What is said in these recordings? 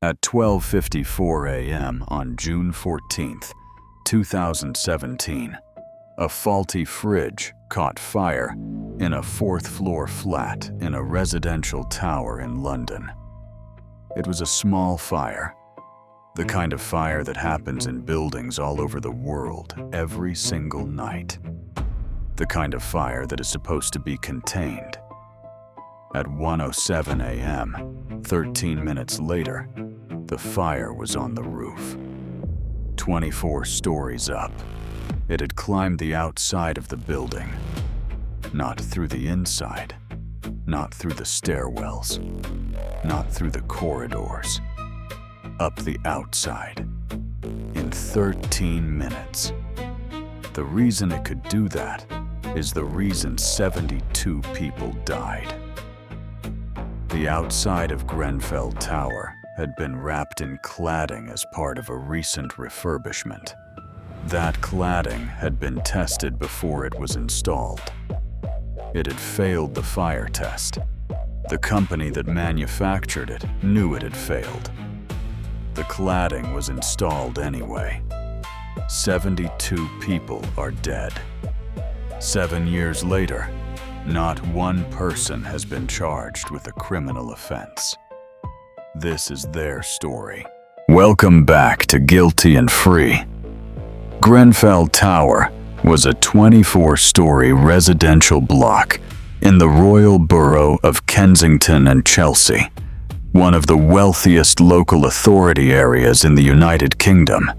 At 12:54 a.m. on June 14, 2017, a faulty fridge caught fire in a fourth-floor flat in a residential tower in London. It was a small fire, the kind of fire that happens in buildings all over the world every single night. The kind of fire that is supposed to be contained. At 1:07 a.m., 13 minutes later, the fire was on the roof. 24 stories up, it had climbed the outside of the building. Not through the inside, not through the stairwells, not through the corridors. Up the outside, in 13 minutes. The reason it could do that is the reason 72 people died. The outside of Grenfell Tower had been wrapped in cladding as part of a recent refurbishment. That cladding had been tested before it was installed. It had failed the fire test. The company that manufactured it knew it had failed. The cladding was installed anyway. 72 people are dead. 7 years later, not one person has been charged with a criminal offense. This is their story. Welcome back to Guilty and Free. Grenfell Tower was a 24-story residential block in the Royal Borough of Kensington and Chelsea, one of the wealthiest local authority areas in the United Kingdom.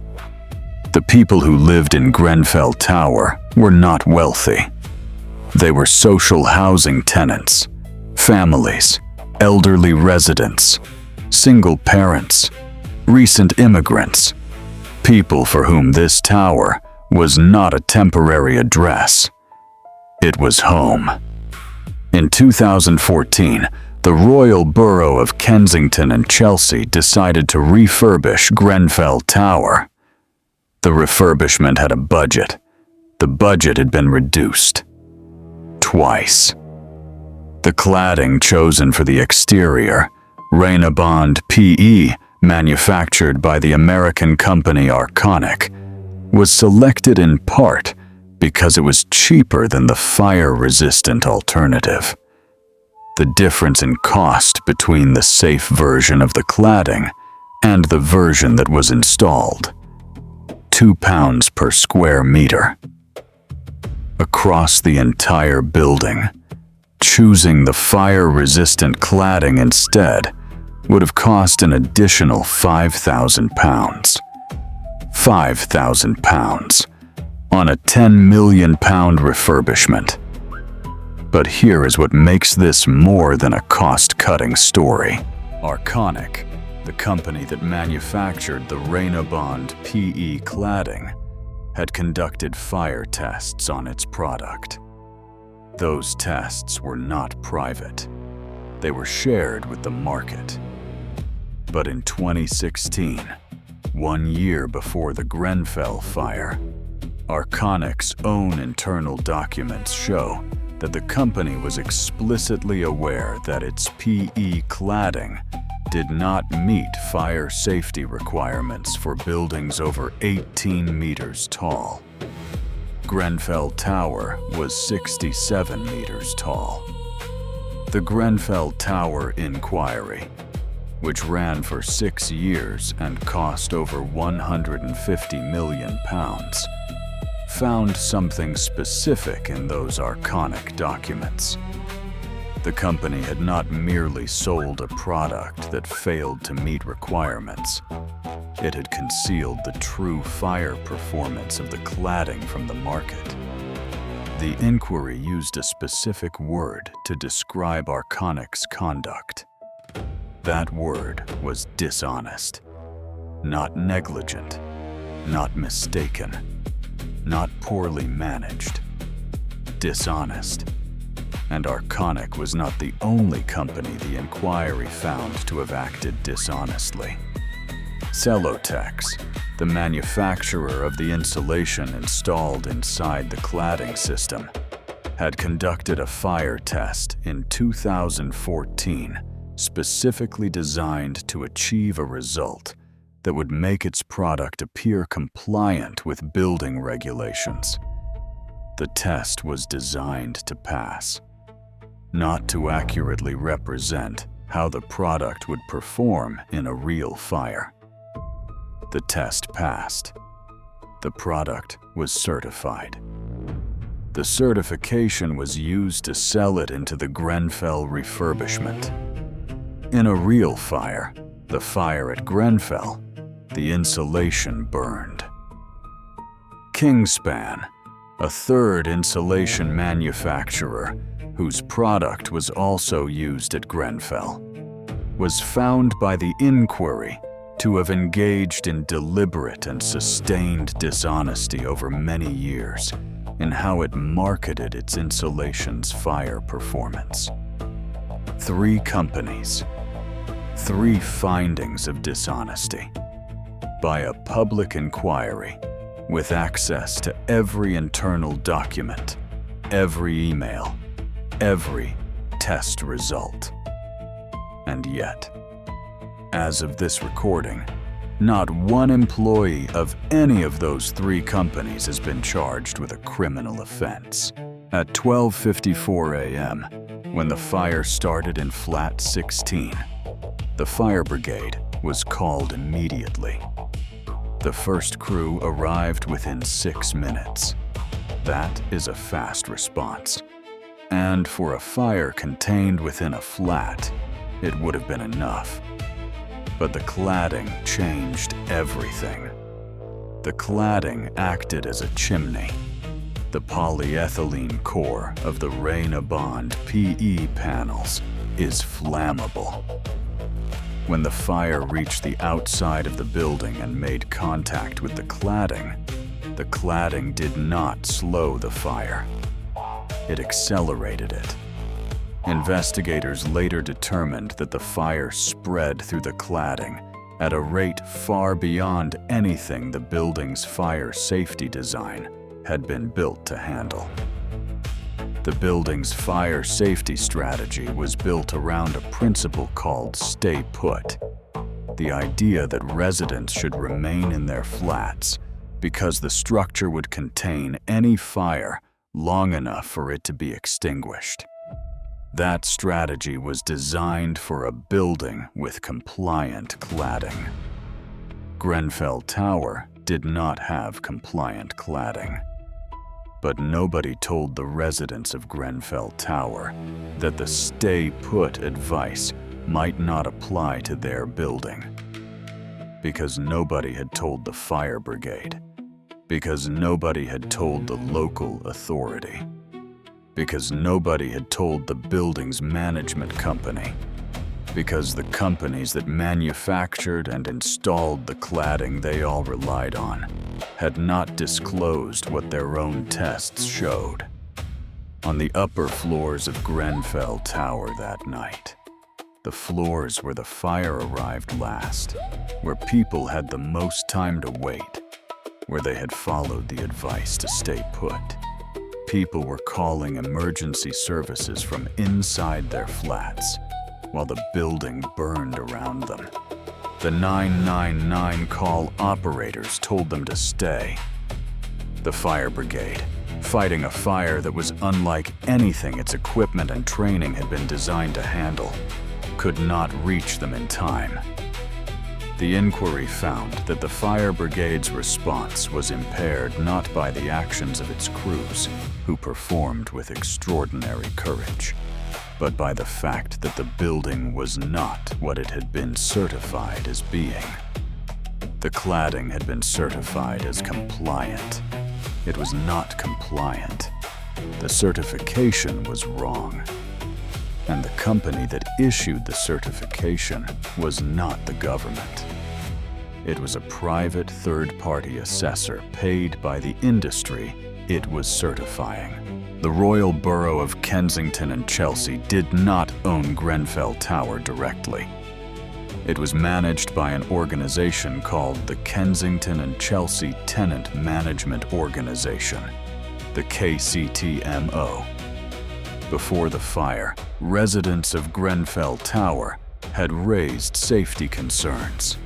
The people who lived in Grenfell Tower were not wealthy. They were social housing tenants, families, elderly residents, single parents, recent immigrants, people for whom this tower was not a temporary address. It was home. In 2014, the Royal Borough of Kensington and Chelsea decided to refurbish Grenfell Tower. The refurbishment had a budget. The budget had been reduced. Twice. The cladding chosen for the exterior, Reynabond PE, manufactured by the American company Arconic, was selected in part because it was cheaper than the fire-resistant alternative. The difference in cost between the safe version of the cladding and the version that was installed: £2 per square meter. Across the entire building, choosing the fire-resistant cladding instead would have cost an additional £5,000. £5,000 on a £10 million refurbishment. But here is what makes this more than a cost-cutting story. Arconic, the company that manufactured the Reynabond PE cladding, had conducted fire tests on its product. Those tests were not private. They were shared with the market. But in 2016, 1 year before the Grenfell fire, Arconic's own internal documents show that the company was explicitly aware that its PE cladding did not meet fire safety requirements for buildings over 18 meters tall. Grenfell Tower was 67 meters tall. The Grenfell Tower Inquiry, which ran for 6 years and cost over £150 million, found something specific in those Arconic documents. The company had not merely sold a product that failed to meet requirements. It had concealed the true fire performance of the cladding from the market. The inquiry used a specific word to describe Arconic's conduct. That word was dishonest. Not negligent, not mistaken, not poorly managed. Dishonest. And Arconic was not the only company the inquiry found to have acted dishonestly. Celotex, the manufacturer of the insulation installed inside the cladding system, had conducted a fire test in 2014 specifically designed to achieve a result that would make its product appear compliant with building regulations. The test was designed to pass, not to accurately represent how the product would perform in a real fire. The test passed. The product was certified. The certification was used to sell it into the Grenfell refurbishment. In a real fire, the fire at Grenfell, the insulation burned. Kingspan, a third insulation manufacturer whose product was also used at Grenfell, was found by the Inquiry to have engaged in deliberate and sustained dishonesty over many years in how it marketed its insulation's fire performance. 3 companies, 3 findings of dishonesty. By a public inquiry, with access to every internal document, every email, every test result. And yet, as of this recording, not one employee of any of those 3 companies has been charged with a criminal offense. At 12:54 a.m., when the fire started in flat 16, the fire brigade was called immediately. The first crew arrived within 6 minutes. That is a fast response. And for a fire contained within a flat, it would have been enough. But the cladding changed everything. The cladding acted as a chimney. The polyethylene core of the Reynabond PE panels is flammable. When the fire reached the outside of the building and made contact with the cladding did not slow the fire. It accelerated it. Investigators later determined that the fire spread through the cladding at a rate far beyond anything the building's fire safety design had been built to handle. The building's fire safety strategy was built around a principle called stay put, the idea that residents should remain in their flats because the structure would contain any fire long enough for it to be extinguished. That strategy was designed for a building with compliant cladding. Grenfell Tower did not have compliant cladding. But nobody told the residents of Grenfell Tower that the stay put advice might not apply to their building. Because nobody had told the fire brigade. Because nobody had told the local authority. Because nobody had told the building's management company. Because the companies that manufactured and installed the cladding they all relied on had not disclosed what their own tests showed. On the upper floors of Grenfell Tower that night, the floors where the fire arrived last, where people had the most time to wait, where they had followed the advice to stay put. People were calling emergency services from inside their flats, while the building burned around them. The 999 call operators told them to stay. The fire brigade, fighting a fire that was unlike anything its equipment and training had been designed to handle, could not reach them in time. The inquiry found that the fire brigade's response was impaired not by the actions of its crews, who performed with extraordinary courage, but by the fact that the building was not what it had been certified as being. The cladding had been certified as compliant. It was not compliant. The certification was wrong. And the company that issued the certification was not the government. It was a private third-party assessor paid by the industry it was certifying. The Royal Borough of Kensington and Chelsea did not own Grenfell Tower directly. It was managed by an organization called the Kensington and Chelsea Tenant Management Organization, the KCTMO. Before the fire, residents of Grenfell Tower had raised safety concerns,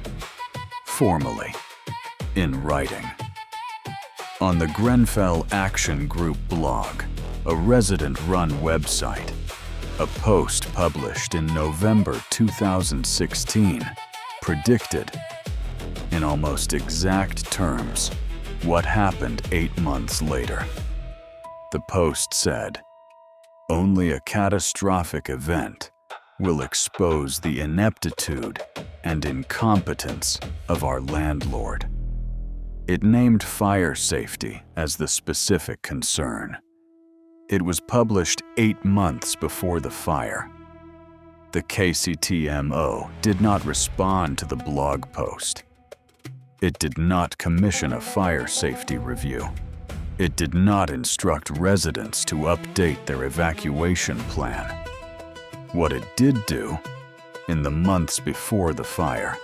formally, in writing. On the Grenfell Action Group blog, a resident-run website, a post published in November 2016 predicted, in almost exact terms, what happened 8 months later. The post said, "Only a catastrophic event will expose the ineptitude and incompetence of our landlord." It named fire safety as the specific concern. It was published 8 months before the fire. The KCTMO did not respond to the blog post. It did not commission a fire safety review. It did not instruct residents to update their evacuation plan. What it did do, in the months before the fire,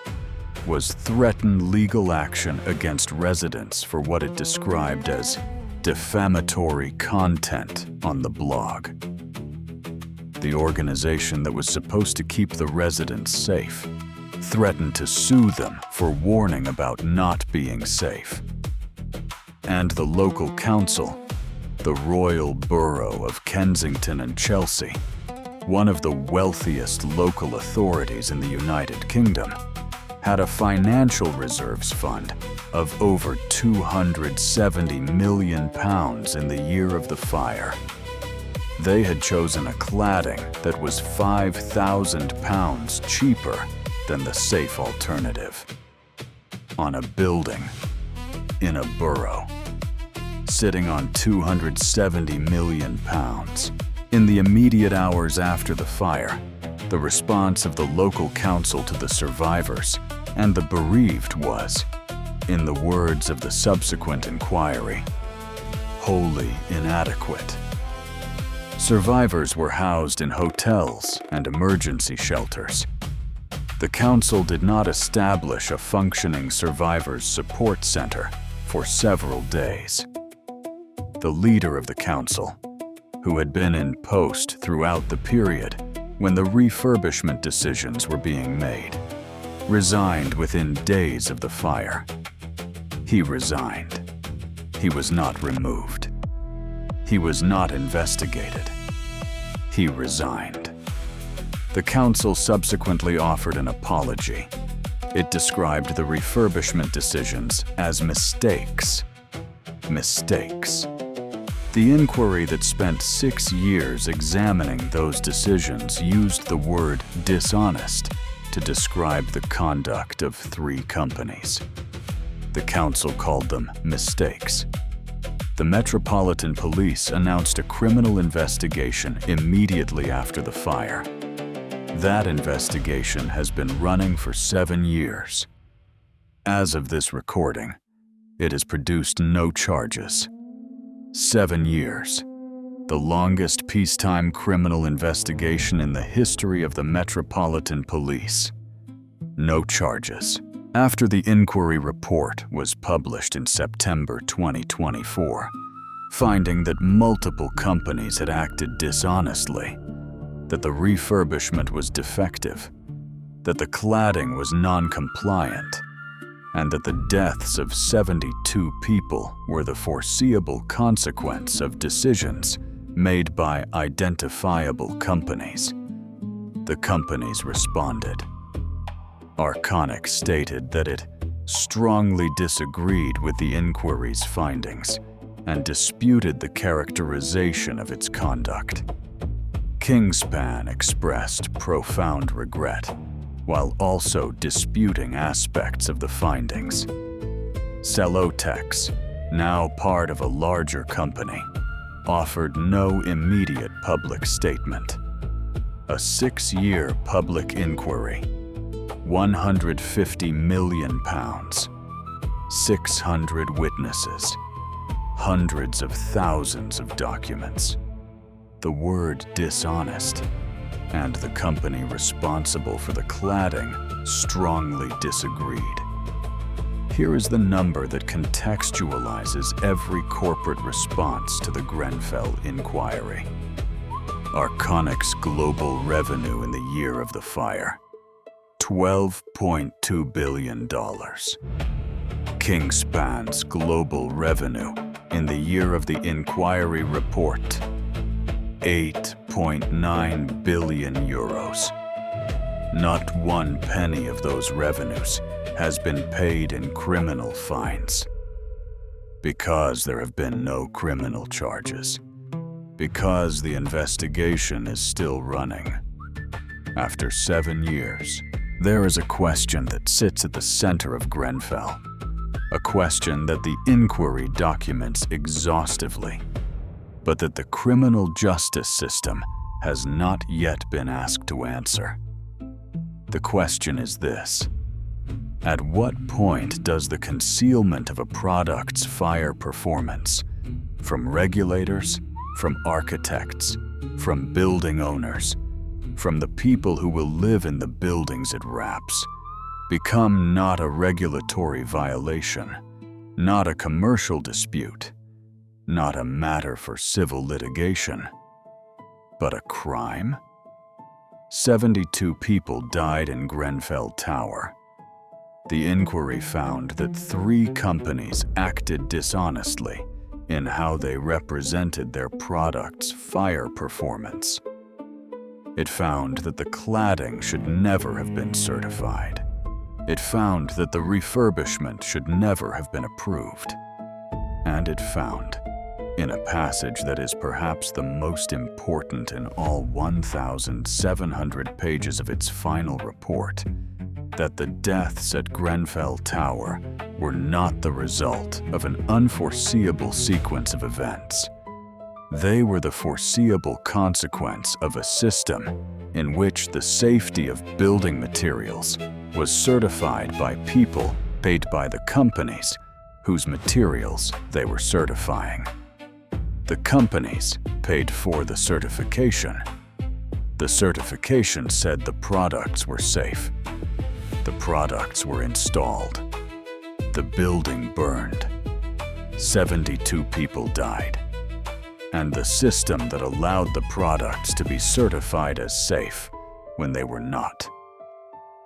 was threaten legal action against residents for what it described as defamatory content on the blog. The organization that was supposed to keep the residents safe threatened to sue them for warning about not being safe. And the local council, the Royal Borough of Kensington and Chelsea, one of the wealthiest local authorities in the United Kingdom, had a financial reserves fund of over £270 million in the year of the fire. They had chosen a cladding that was £5,000 cheaper than the safe alternative. On a building, in a borough, sitting on £270 million. In the immediate hours after the fire, the response of the local council to the survivors and the bereaved was, in the words of the subsequent inquiry, wholly inadequate. Survivors were housed in hotels and emergency shelters. The council did not establish a functioning survivors support center for several days. The leader of the council, who had been in post throughout the period when the refurbishment decisions were being made, resigned within days of the fire. He resigned. He was not removed. He was not investigated. He resigned. The council subsequently offered an apology. It described the refurbishment decisions as mistakes. Mistakes. The inquiry that spent 6 years examining those decisions used the word dishonest to describe the conduct of 3 companies. The council called them mistakes. The Metropolitan Police announced a criminal investigation immediately after the fire. That investigation has been running for 7 years. As of this recording, it has produced no charges. 7 years, the longest peacetime criminal investigation in the history of the Metropolitan Police. No charges. After the inquiry report was published in September 2024, finding that multiple companies had acted dishonestly, that the refurbishment was defective, that the cladding was non-compliant, and that the deaths of 72 people were the foreseeable consequence of decisions made by identifiable companies. The companies responded. Arconic stated that it strongly disagreed with the inquiry's findings and disputed the characterization of its conduct. Kingspan expressed profound regret, while also disputing aspects of the findings. Celotex, now part of a larger company, offered no immediate public statement. A 6-year public inquiry, £150 million, 600 witnesses, hundreds of thousands of documents. The word dishonest and the company responsible for the cladding strongly disagreed. Here is the number that contextualizes every corporate response to the Grenfell Inquiry. Arconic's global revenue in the year of the fire, $12.2 billion. Kingspan's global revenue in the year of the inquiry report, 8.9 billion euros. Not one penny of those revenues has been paid in criminal fines. Because there have been no criminal charges. Because the investigation is still running. After 7 years, there is a question that sits at the center of Grenfell. A question that the inquiry documents exhaustively, but that the criminal justice system has not yet been asked to answer. The question is this: at what point does the concealment of a product's fire performance, from regulators, from architects, from building owners, from the people who will live in the buildings it wraps, become not a regulatory violation, not a commercial dispute, not a matter for civil litigation, but a crime? 72 people died in Grenfell Tower. The inquiry found that 3 companies acted dishonestly in how they represented their product's fire performance. It found that the cladding should never have been certified. It found that the refurbishment should never have been approved. And it found, in a passage that is perhaps the most important in all 1,700 pages of its final report, that the deaths at Grenfell Tower were not the result of an unforeseeable sequence of events. They were the foreseeable consequence of a system in which the safety of building materials was certified by people paid by the companies whose materials they were certifying. The companies paid for the certification. The certification said the products were safe. The products were installed. The building burned. 72 people died. And the system that allowed the products to be certified as safe when they were not,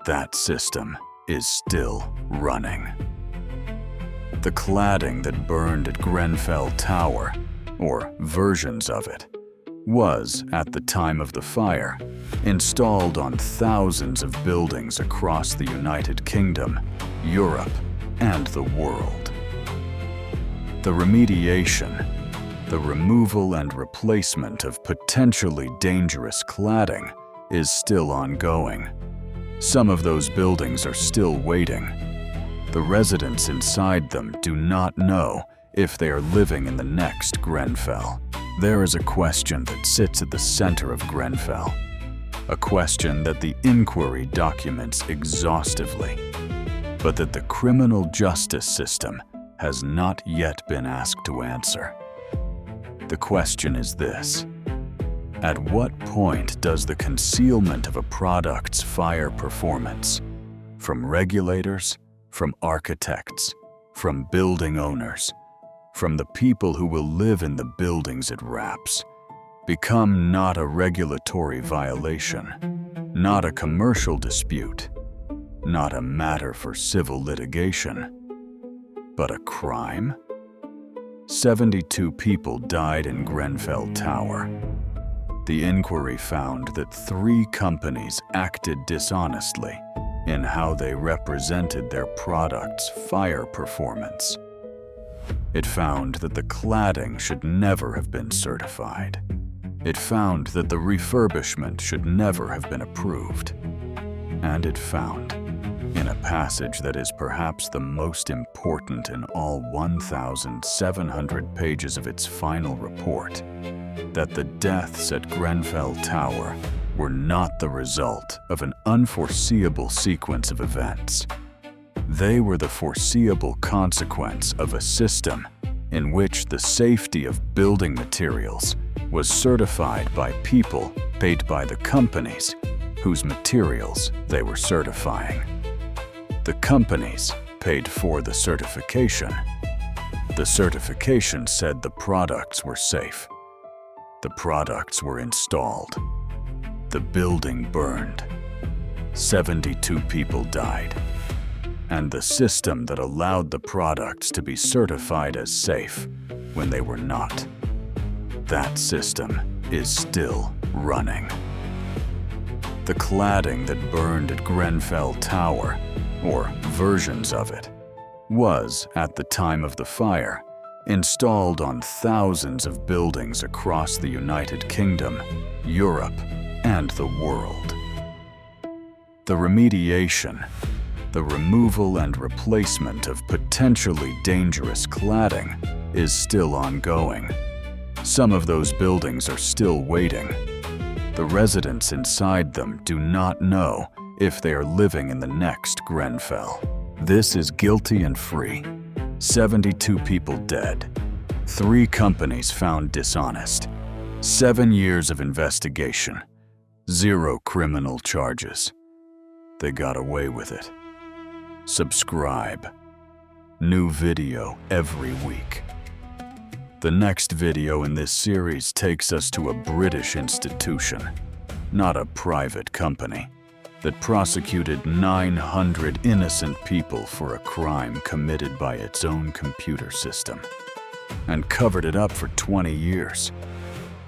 that system is still running. The cladding that burned at Grenfell Tower, or versions of it, was, at the time of the fire, installed on thousands of buildings across the United Kingdom, Europe, and the world. The remediation, the removal and replacement of potentially dangerous cladding, is still ongoing. Some of those buildings are still waiting. The residents inside them do not know if they are living in the next Grenfell. There is a question that sits at the center of Grenfell, a question that the inquiry documents exhaustively, but that the criminal justice system has not yet been asked to answer. The question is this: at what point does the concealment of a product's fire performance, from regulators, from architects, from building owners, from the people who will live in the buildings it wraps, become not a regulatory violation, not a commercial dispute, not a matter for civil litigation, but a crime? 72 people died in Grenfell Tower. The inquiry found that 3 companies acted dishonestly in how they represented their product's fire performance. It found that the cladding should never have been certified. It found that the refurbishment should never have been approved. And it found, in a passage that is perhaps the most important in all 1,700 pages of its final report, that the deaths at Grenfell Tower were not the result of an unforeseeable sequence of events. They were the foreseeable consequence of a system in which the safety of building materials was certified by people paid by the companies whose materials they were certifying. The companies paid for the certification. The certification said the products were safe. The products were installed. The building burned. 72 people died. And the system that allowed the products to be certified as safe when they were not. That system is still running. The cladding that burned at Grenfell Tower, or versions of it, was, at the time of the fire, installed on thousands of buildings across the United Kingdom, Europe, and the world. The remediation, the removal and replacement of potentially dangerous cladding, is still ongoing. Some of those buildings are still waiting. The residents inside them do not know if they are living in the next Grenfell. This is Guilty and Free. 72 people dead. 3 companies found dishonest. 7 years of investigation. 0 criminal charges. They got away with it. Subscribe. New video every week. The next video in this series takes us to a British institution, not a private company, that prosecuted 900 innocent people for a crime committed by its own computer system, and covered it up for 20 years.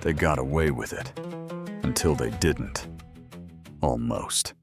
They got away with it, until they didn't. Almost.